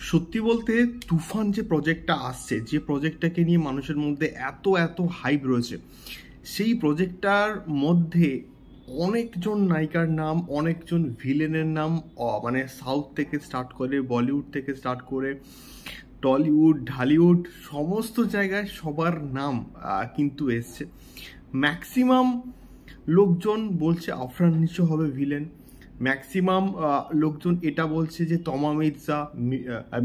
সত্যি বলতে তুফান যে প্রজেক্টটা আসছে, যে প্রজেক্টটাকে নিয়ে মানুষের মধ্যে এত এত হাইপ রয়েছে, সেই প্রজেক্টটার মধ্যে অনেকজন নায়িকার নাম, অনেকজন ভিলেনের নাম, মানে সাউথ থেকে স্টার্ট করে, বলিউড থেকে স্টার্ট করে, টলিউড, ঢালিউড, সমস্ত জায়গায় সবার নাম কিন্তু এসছে। ম্যাক্সিমাম লোকজন বলছে আফরান নিশো হবে ভিলেন, ম্যাক্সিমাম লোকজন এটা বলছে যে তমা মির্জা,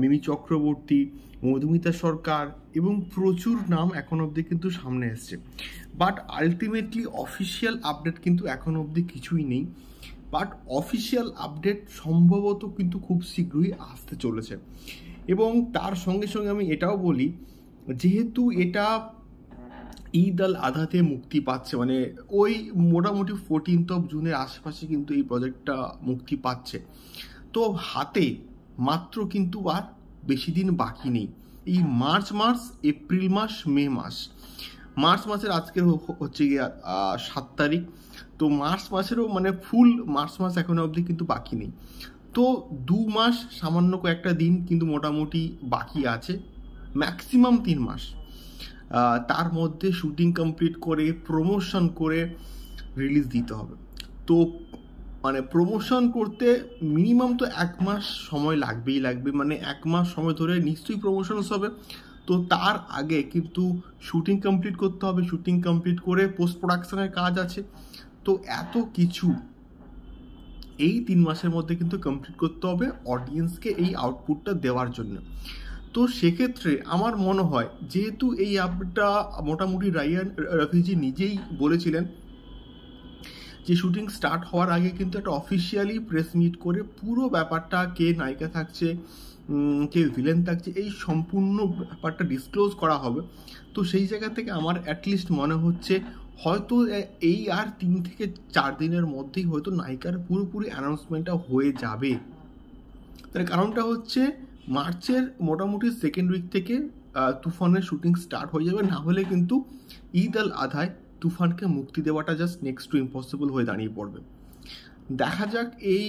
মিমি চক্রবর্তী, মধুমিতা সরকার এবং প্রচুর নাম এখন অবধি কিন্তু সামনে এসছে। বাট আলটিমেটলি অফিসিয়াল আপডেট কিন্তু এখন অবধি কিছুই নেই। বাট অফিসিয়াল আপডেট সম্ভবত কিন্তু খুব শীঘ্রই আসতে চলেছে। এবং তার সঙ্গে সঙ্গে আমি এটাও বলি, যেহেতু এটা ঈদ আল আধাতে মুক্তি পাচ্ছে, মানে ওই মোটামুটি 14th জুনের আশেপাশে কিন্তু এই প্রজেক্টটা মুক্তি পাচ্ছে, তো হাতে মাত্র কিন্তু আর বেশি দিন বাকি নেই। এই মার্চ মাস, এপ্রিল মাস, মে মাস, মার্চ মাসের আজকে হচ্ছে গিয়ে 7 তারিখ, তো মার্চ মাসেরও মানে ফুল মার্চ মাস এখনো অবধি কিন্তু বাকি নেই। তো 2 মাস সামান্য কয়েকটা দিন কিন্তু মোটামুটি বাকি আছে, ম্যাক্সিমাম 3 মাস। তার মধ্যে শুটিং কমপ্লিট করে, প্রমোশন করে রিলিজ দিতে হবে। তো মানে প্রমোশন করতে মিনিমাম তো 1 মাস সময় লাগবে, মানে 1 মাস সময় ধরে নিশ্চয়ই প্রমোশনস হবে। তো তার আগে কিন্তু শুটিং কমপ্লিট করতে হবে, শুটিং কমপ্লিট করে পোস্ট প্রোডাকশনের কাজ আছে। তো এত কিছু এই 3 মাসের মধ্যে কিন্তু কমপ্লিট করতে হবে অডিয়েন্সকে এই আউটপুটটা দেওয়ার জন্য। তো সেক্ষেত্রে আমার মনে হয়, যেহেতু এই আপডেটটা মোটামুটি রায়ান রাফিজি নিজেই বলেছিলেন যে শুটিং স্টার্ট হওয়ার আগে কিন্তু একটা অফিসিয়ালি প্রেস মিট করে পুরো ব্যাপারটা, কে নায়িকা থাকছে, কে ভিলেন থাকছে, এই সম্পূর্ণ ব্যাপারটা ডিসক্লোজ করা হবে। তো সেই জায়গা থেকে আমার অ্যাটলিস্ট মনে হচ্ছে হয়তো এই আর 3 থেকে 4 দিনের মধ্যেই হয়তো নায়িকার পুরোপুরি অ্যানাউন্সমেন্টটা হয়ে যাবে। তার কারণটা হচ্ছে মার্চের মোটামুটি 2nd উইক থেকে তুফানের শুটিং স্টার্ট হয়ে যাবে, না হলে কিন্তু ঈদ আল আধায় তুফানকে মুক্তি দেওয়াটা জাস্ট নেক্সট টু ইম্পসিবল হয়ে দাঁড়িয়ে পড়বে। দেখা যাক এই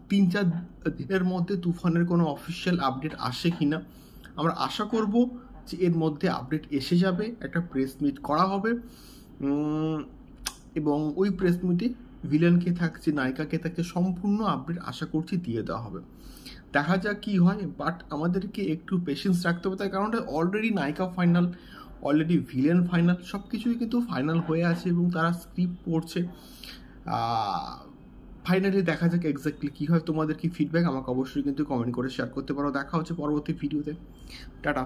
3-4 দিনের মধ্যে তুফানের কোনো অফিসিয়াল আপডেট আসে কিনা। আমরা আশা করব যে এর মধ্যে আপডেট এসে যাবে, একটা প্রেস মিট করা হবে এবং ওই প্রেস মিটে ভিলেনকে থাকছে, নায়িকাকে থাকছে, সম্পূর্ণ আপডেট আশা করছি দিয়ে দেওয়া হবে। দেখা যাক কি হয়, বাট আমাদেরকে একটু পেশেন্স রাখতে হবে। তার কারণটা অলরেডি নায়িকা ফাইনাল, অলরেডি ভিলেন ফাইনাল, সব কিছুই কিন্তু ফাইনাল হয়ে আছে এবং তারা স্ক্রিপ্ট পড়ছে। ফাইনালি দেখা যাক এক্স্যাক্টলি কী হয়। তোমাদের কি ফিডব্যাক আমাকে অবশ্যই কিন্তু কমেন্ট করে শেয়ার করতে পারো। দেখা হচ্ছে পরবর্তী ভিডিওতে। টাটা।